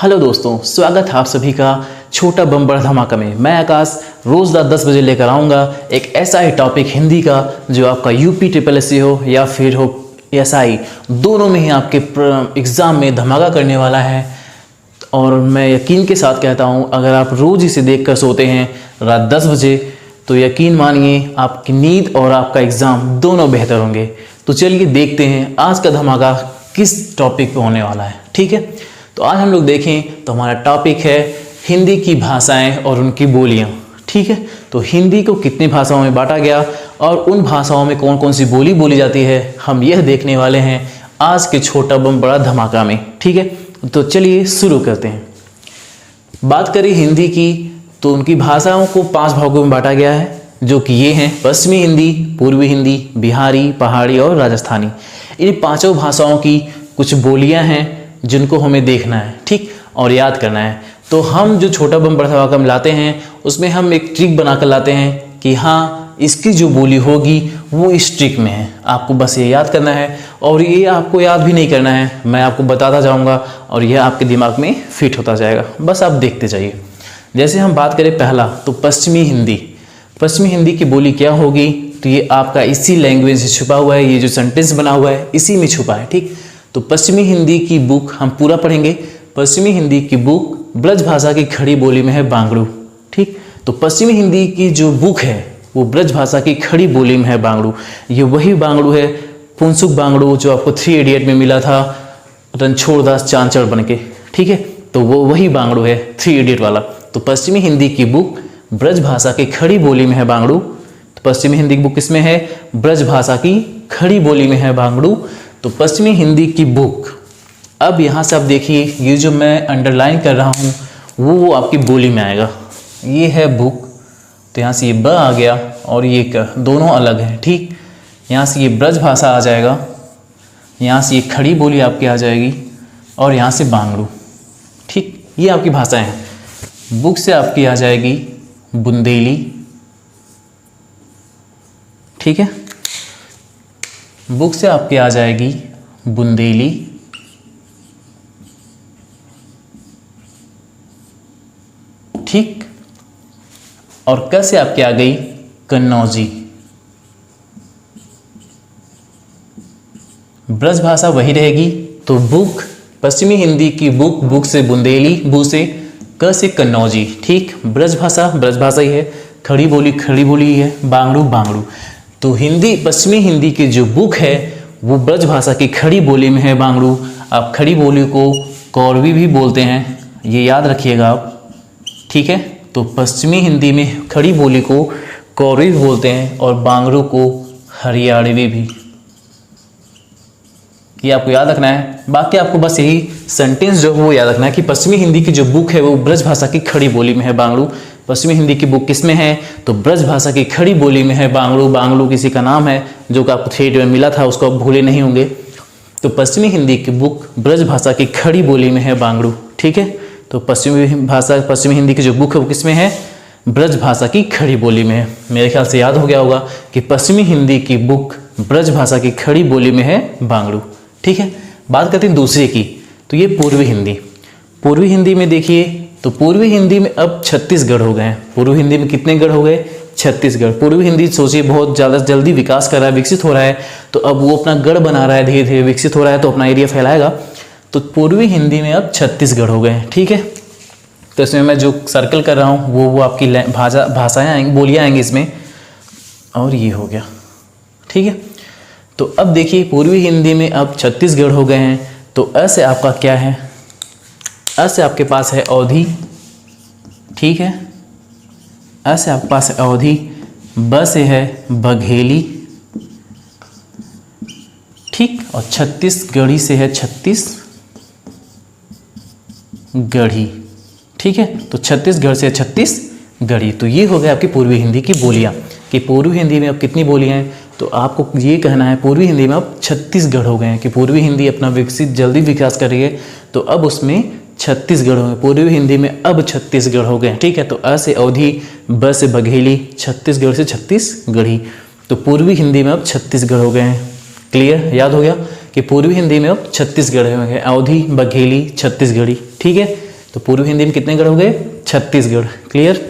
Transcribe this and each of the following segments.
Hello दोस्तों, स्वागत है आप सभी का छोटा बम बड़ा धमाका में। मैं आकाश रोज़ रात 10 बजे लेकर आऊँगा एक ऐसा ही टॉपिक हिंदी का जो आपका यूपी ट्रिपल एस सी हो या फिर हो एसआई, दोनों में ही आपके एग्ज़ाम में धमाका करने वाला है। और मैं यकीन के साथ कहता हूँ, अगर आप रोज़ इसे देख कर सोते हैं रात 10 बजे तो यकीन मानिए आपकी नींद और आपका एग्ज़ाम दोनों बेहतर होंगे। तो चलिए देखते हैं आज का धमाका किस टॉपिक पे होने वाला है। ठीक है, तो आज हम लोग देखें तो हमारा टॉपिक है हिंदी की भाषाएं और उनकी बोलियां। ठीक है, तो हिंदी को कितनी भाषाओं में बांटा गया और उन भाषाओं में कौन कौन सी बोली बोली जाती है, हम यह देखने वाले हैं आज के छोटा बम बड़ा धमाका में। ठीक है, तो चलिए शुरू करते हैं। बात करें हिंदी की तो उनकी भाषाओं को 5 भागों में बांटा गया है, जो कि ये हैं पश्चिमी हिंदी, पूर्वी हिंदी, बिहारी, पहाड़ी और राजस्थानी। इन पांचों भाषाओं की कुछ बोलियां हैं जिनको हमें देखना है, ठीक, और याद करना है। तो हम जो छोटा बम बड़ा धमाका में लाते हैं उसमें हम एक ट्रिक बनाकर लाते हैं कि हाँ, इसकी जो बोली होगी वो इस ट्रिक में है। आपको बस ये याद करना है और ये आपको याद भी नहीं करना है, मैं आपको बताता जाऊँगा और यह आपके दिमाग में फिट होता जाएगा। बस आप देखते जाइए। जैसे हम बात करें पहला, तो पश्चिमी हिंदी। पश्चिमी हिंदी की बोली क्या होगी, तो ये आपका इसी लैंग्वेज से छुपा हुआ है, ये जो सेंटेंस बना हुआ है इसी में छुपा है। ठीक, तो पश्चिमी हिंदी की बुक हम पूरा पढ़ेंगे। पश्चिमी हिंदी की बुक ब्रज भाषा की खड़ी बोली में है बांगड़ू। ठीक, तो पश्चिमी हिंदी की जो बुक है वो ब्रज भाषा की खड़ी बोली में है बांगड़ू। ये वही बांगड़ू है, फुनसुक बांगड़ू, जो आपको 3 इडियट में मिला था रणछोड़ दास चांचड़ बन के। ठीक है, तो वो वही बांगड़ू है 3 इडियट वाला। तो पश्चिमी हिंदी की बुक ब्रज भाषा की खड़ी बोली में है बांगड़ू। तो पश्चिमी हिंदी की बुक किसमें है, ब्रज भाषा की खड़ी बोली में है बांगड़ू। तो पश्चिमी हिंदी की बुक, अब यहाँ से आप देखिए, ये जो मैं अंडरलाइन कर रहा हूँ वो आपकी बोली में आएगा। ये है बुक, तो यहाँ से ये ब आ गया और ये क, दोनों अलग हैं। ठीक, यहाँ से ये ब्रज भाषा आ जाएगा, यहाँ से ये खड़ी बोली आपकी आ जाएगी और यहाँ से बांगड़ू। ठीक, ये आपकी भाषाएं हैं। बुक से आपकी आ जाएगी बुंदेली। ठीक है, बुक से आपके आ जाएगी बुंदेली। ठीक, और क से आपके आ गई कन्नौजी। ब्रज भाषा वही रहेगी, तो बुक, पश्चिमी हिंदी की बुक, बुक से बुंदेली, बू से, क से कन्नौजी। ठीक, ब्रज भाषा ही है, खड़ी बोली ही है, बांगड़ू बांगड़ू। तो हिंदी, पश्चिमी हिंदी की जो बुक है वो ब्रज भाषा की खड़ी बोली में है बांगड़ू। आप खड़ी बोली को कौरवी भी बोलते हैं, ये याद रखिएगा आप। ठीक है, तो पश्चिमी हिंदी में खड़ी बोली को कौरवी बोलते हैं और बांगड़ू को हरियाणवी भी। ये आपको याद रखना है। बाकी आपको बस यही सेंटेंस जो है वो याद रखना है कि पश्चिमी हिंदी की जो बुक है वो ब्रज भाषा की खड़ी बोली में है बांगड़ू। पश्चिमी हिंदी की बुक किसमें है, तो ब्रज भाषा की खड़ी बोली में है बांगड़ू। बांगड़ू किसी का नाम है जो कि आपको 3 में मिला था, उसको आप भूले नहीं होंगे। तो पश्चिमी हिंदी की बुक ब्रज भाषा की खड़ी बोली में है बांगड़ू। ठीक है, तो पश्चिमी हिंदी की जो बुक है वो किसमें है, ब्रज भाषा की खड़ी बोली में है। मेरे ख्याल से याद हो गया होगा कि पश्चिमी हिंदी की बुक ब्रज भाषा की खड़ी बोली में है बांगड़ू। ठीक है, बात करते हैं दूसरे की, तो ये पूर्वी हिंदी। पूर्वी हिंदी में देखिए, तो पूर्वी हिंदी में अब 36 गढ़ हो गए हैं। पूर्वी हिंदी में कितने गढ़ हो गए, 36 गढ़। पूर्वी हिंदी सोचिए बहुत ज़्यादा जल्दी विकास कर रहा है, विकसित हो रहा है, तो अब वो अपना गढ़ बना रहा है, धीरे धीरे विकसित हो रहा है, तो अपना एरिया फैलाएगा। तो पूर्वी हिंदी में अब 36 गढ़ हो गए हैं। ठीक है, तो इसमें मैं जो सर्कल कर रहा हूँ वो आपकी भाषाएँ आएंगी, बोलियाँ आएंगी इसमें, और ये हो गया। ठीक है, तो अब देखिए पूर्वी हिंदी में अब 36 गढ़ हो गए हैं। तो अ से आपका क्या है, अ से आपके पास है अवधी। ठीक है, अ से आपके पास है अवधी। ब से है बघेली। ठीक, और 36 गढ़ी से है 36 गढ़ी। ठीक है, तो 36 गढ़ से 36 गढ़ी। तो ये हो गया आपकी पूर्वी हिंदी की बोलियां, कि पूर्वी हिंदी में अब कितनी बोलियां हैं। तो आपको ये कहना है पूर्वी हिंदी में अब 36 गढ़ हो गए हैं, कि पूर्वी हिंदी अपना जल्दी विकास कर रही है, तो अब उसमें 36 गढ़ हो गए। पूर्वी हिंदी में अब 36 गढ़ हो गए। ठीक है, तो अ से अवधी, ब से बघेली, 36 गढ़ से 36 गढ़ी। तो पूर्वी हिंदी में अब 36 गढ़ हो गए हैं। क्लियर, याद हो गया कि पूर्वी हिंदी में अब 36 गढ़ हो गए, अवधी, बघेली, छत्तीसगढ़ी। ठीक है, तो पूर्वी हिंदी में कितने गढ़ हो गए? 36 गढ़। क्लियर।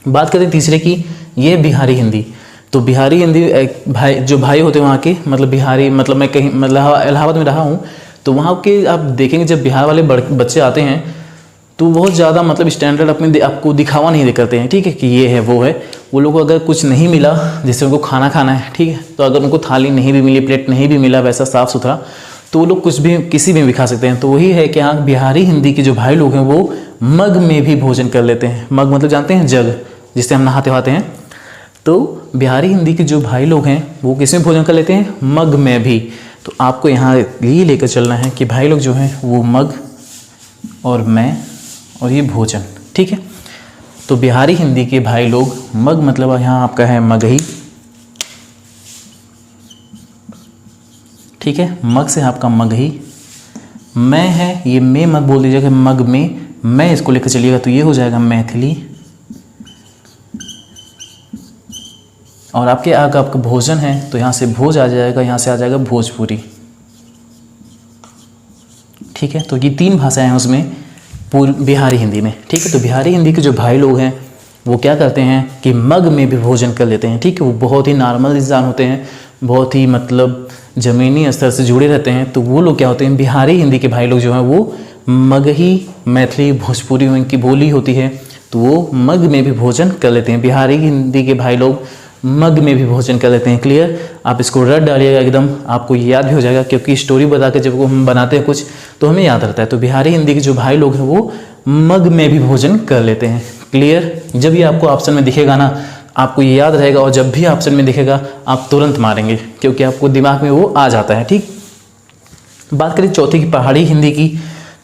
बात करें तीसरे की, ये बिहारी हिंदी। तो बिहारी हिंदी भाई जो भाई होते हैं वहाँ के, मतलब बिहारी, मतलब मैं कहीं मतलब इलाहाबाद में रहा हूँ, तो वहाँ के आप देखेंगे जब बिहार वाले बच्चे आते हैं तो बहुत ज़्यादा मतलब स्टैंडर्ड अपने आपको दिखावा नहीं करते हैं, ठीक है, कि ये है वो है। वो लोग को अगर कुछ नहीं मिला, जैसे उनको खाना खाना है, ठीक है, तो अगर उनको थाली नहीं भी मिली, प्लेट नहीं भी मिला वैसा साफ़ सुथरा, तो वो लोग कुछ भी किसी में भी खा सकते हैं। तो वही है कि हाँ, बिहारी हिंदी के जो भाई लोग हैं वो मग में भी भोजन कर लेते हैं। मग मतलब जानते हैं, जग जिससे हम नहाते वहाते हैं। तो बिहारी हिंदी के जो भाई लोग हैं वो किस में भोजन कर लेते हैं? मग में भी। तो आपको यहाँ ये लेकर चलना है कि भाई लोग जो हैं वो मग और मैं और ये भोजन, ठीक है। तो बिहारी हिंदी के भाई लोग मग मतलब यहाँ आपका है मगही, ठीक है, मग से आपका मगही। मैं है, ये मैं मत बोल दीजिएगा, मग में मैं इसको लेकर चलिएगा तो ये हो जाएगा मैथिली। और आपके आगे आपका भोजन है तो यहाँ से भोज आ जाएगा, यहाँ से आ जाएगा भोजपुरी, ठीक है। तो ये 3 भाषाएं हैं उसमें बिहारी हिंदी में, ठीक है। तो बिहारी हिंदी के जो भाई लोग हैं वो क्या करते हैं कि मग में भी भोजन कर लेते हैं, ठीक है। वो बहुत ही नॉर्मल इंसान होते हैं, बहुत ही मतलब ज़मीनी स्तर से जुड़े रहते हैं। तो वो लोग क्या होते हैं, बिहारी हिंदी के भाई लोग जो हैं वो मगही, मैथिली, भोजपुरी उनकी बोली होती है, तो वो मग में भी भोजन कर लेते हैं। बिहारी हिंदी के भाई लोग मग में भी भोजन कर लेते हैं। क्लियर। आप इसको रट डालिएगा, एकदम आपको याद भी हो जाएगा, क्योंकि स्टोरी बता के जब हम बनाते हैं कुछ तो हमें याद रहता है। तो बिहारी हिंदी के जो भाई लोग हैं वो मग में भी भोजन कर लेते हैं। क्लियर। जब ये आपको ऑप्शन में दिखेगा ना, आपको ये याद रहेगा, और जब भी ऑप्शन में दिखेगा आप तुरंत मारेंगे, क्योंकि आपको दिमाग में वो आ जाता है, ठीक। बात करें चौथी की, पहाड़ी हिंदी की।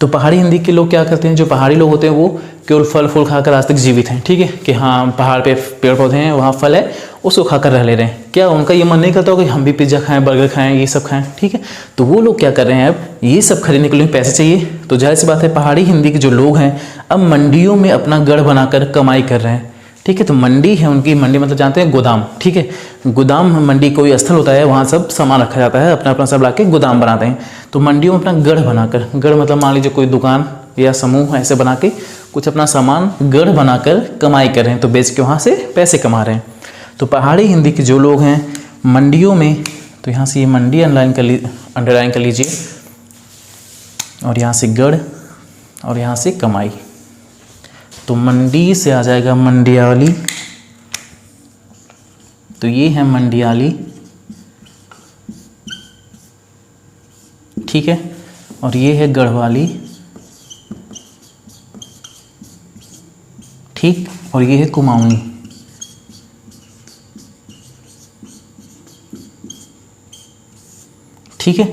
तो पहाड़ी हिंदी के लोग क्या करते हैं, जो पहाड़ी लोग होते हैं वो केवल फल फूल खाकर आज तक जीवित हैं, ठीक है, कि हाँ पहाड़ पे पेड़ पौधे हैं, वहाँ फल है, उसको खाकर रह ले रहे हैं। क्या उनका ये मन नहीं करता हो कि हम भी पिज्ज़ा खाएं, बर्गर खाएं, ये सब खाएं, ठीक है। तो वो लोग क्या कर रहे हैं, अब ये सब खरीदने के लिए पैसे चाहिए, तो जाहिर सी बात है पहाड़ी हिंदी के जो लोग हैं अब मंडियों में अपना गढ़ बनाकर कमाई कर रहे हैं, ठीक है। तो मंडी है उनकी, मंडी मतलब जानते हैं गोदाम, ठीक है। गोदाम मंडी कोई स्थल होता है, वहाँ सब सामान रखा जाता है, अपना अपना सब लाके गोदाम बनाते हैं। तो मंडियों में अपना गढ़ बनाकर, गढ़ मतलब मान लीजिए कोई दुकान या समूह ऐसे बना के कुछ अपना सामान गढ़ बनाकर कमाई कर रहे हैं, तो बेच के वहाँ से पैसे कमा रहे हैं। तो पहाड़ी हिंदी के जो लोग हैं मंडियों में, तो यहाँ से ये मंडी अंडरलाइन कर लीजिए, और यहाँ से गढ़ और यहाँ से कमाई। तो मंडी से आ जाएगा मंडियाली, तो ये है मंडियाली, ठीक है। और ये है गढ़वाली, ठीक। और ये है कुमाऊनी, ठीक है।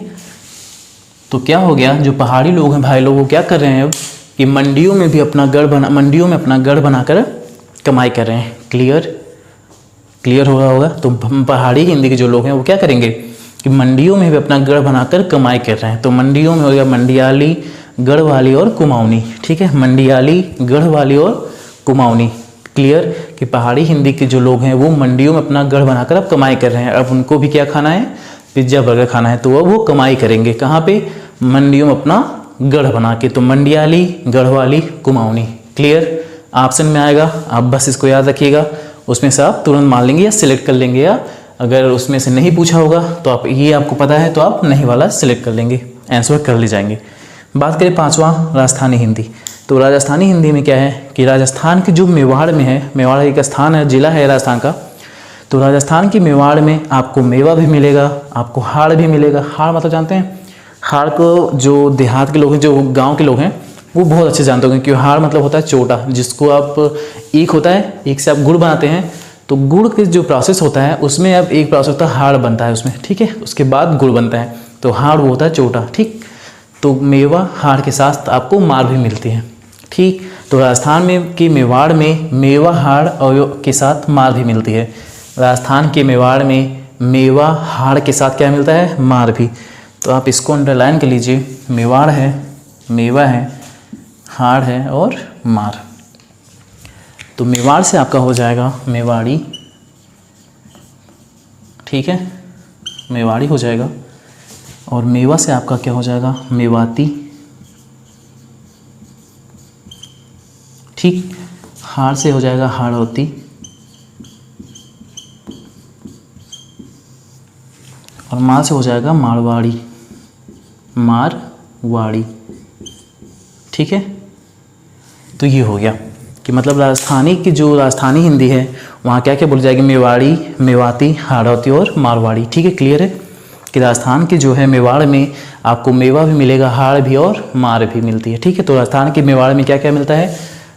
तो क्या हो गया, जो पहाड़ी लोग हैं भाई लोग वो क्या कर रहे हैं अब कि मंडियों में भी अपना गढ़ बनाकर कमाई कर रहे हैं। क्लियर हो रहा होगा। तो पहाड़ी हिंदी के जो लोग हैं वो क्या करेंगे कि मंडियों में भी अपना गढ़ बनाकर कमाई कर रहे हैं। तो मंडियों में हो गया मंडियाली, गढ़वाली और कुमाऊनी, ठीक है। मंडियाली, गढ़वाली और कुमाऊनी। क्लियर कि पहाड़ी हिंदी के जो लोग हैं वो मंडियों में अपना गढ़ बनाकर अब कमाई कर रहे हैं। अब उनको भी क्या खाना है, पिज्ज़ा बर्गर खाना है, तो वो कमाई करेंगे कहाँ पे, मंडियों में अपना गढ़ बना के। तो मंडियाली, गढ़वाली, कुमाऊनी। क्लियर। ऑप्शन में आएगा, आप बस इसको याद रखिएगा, उसमें से आप तुरंत मान लेंगे या सिलेक्ट कर लेंगे, या अगर उसमें से नहीं पूछा होगा तो आप ये आपको पता है तो आप नहीं वाला सिलेक्ट कर लेंगे, आंसर कर ले जाएंगे। बात करें 5वां, राजस्थानी हिंदी। तो राजस्थानी हिंदी में क्या है कि राजस्थान के जो मेवाड़ में है, मेवाड़ एक स्थान है, जिला है राजस्थान का, तो राजस्थान की मेवाड़ में आपको मेवा भी मिलेगा, आपको हाड़ भी मिलेगा। हाड़ मतलब जानते हैं, हाड़ को जो देहात के लोग हैं, जो गांव के लोग हैं वो बहुत अच्छे जानते होंगे, क्योंकि हाड़ मतलब होता है चोटा, जिसको आप ईख होता है, ईख से आप गुड़ बनाते हैं, तो गुड़ के जो प्रोसेस होता है उसमें अब एक प्रोसेस होता है हाड़ बनता है उसमें, ठीक है, उसके बाद गुड़ बनता है, तो हाड़ वो होता है चोटा, ठीक। तो मेवा हाड़ के साथ आपको मार भी मिलती है, ठीक। तो राजस्थान में की मेवाड़ में मेवा हाड़ और के साथ मार भी मिलती है। राजस्थान के मेवाड़ में मेवा हाड़ के साथ क्या मिलता है, मार भी। तो आप इसको अंडरलाइन कर लीजिए, मेवाड़ है, मेवा है, हाड़ है और मार। तो मेवाड़ से आपका हो जाएगा मेवाड़ी, ठीक है, मेवाड़ी हो जाएगा। और मेवा से आपका क्या हो जाएगा, मेवाती, ठीक। हाड़ से हो जाएगा हाड़ौती, और माँ से हो जाएगा मारवाड़ी, मारवाड़ी। ठीक है, तो ये हो गया कि मतलब राजस्थानी की जो राजस्थानी हिंदी है वहाँ क्या क्या बोली जाएगी, मेवाड़ी, मेवाती, हाड़ौती और मारवाड़ी। ठीक है, क्लियर है कि राजस्थान की जो है मेवाड़ में आपको मेवा भी मिलेगा, हाड़ भी और मार भी मिलती है। ठीक है, तो राजस्थान के मेवाड़ में क्या क्या मिलता है,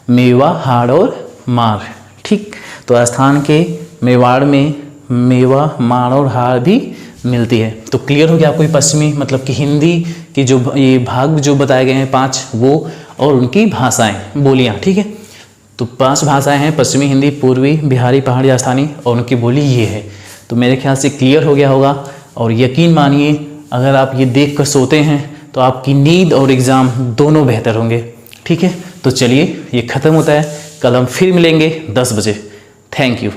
मेवा, हाड़ और मार। ठीक, तो राजस्थान के मेवाड़ में मेवा, मार और हाड़ भी मिलती है। तो क्लियर हो गया आपको ये पश्चिमी मतलब कि हिंदी की जो ये भाग जो बताए गए हैं 5 वो, और उनकी भाषाएं, बोलियां। ठीक है, तो 5 भाषाएं हैं, पश्चिमी हिंदी, पूर्वी, बिहारी, पहाड़ी, राजस्थानी, और उनकी बोली ये है। तो मेरे ख्याल से क्लियर हो गया होगा, और यकीन मानिए अगर आप ये देख कर सोते हैं तो आपकी नींद और एग्ज़ाम दोनों बेहतर होंगे। ठीक है, तो चलिए ये ख़त्म होता है, कल हम फिर मिलेंगे 10 बजे। Thank you.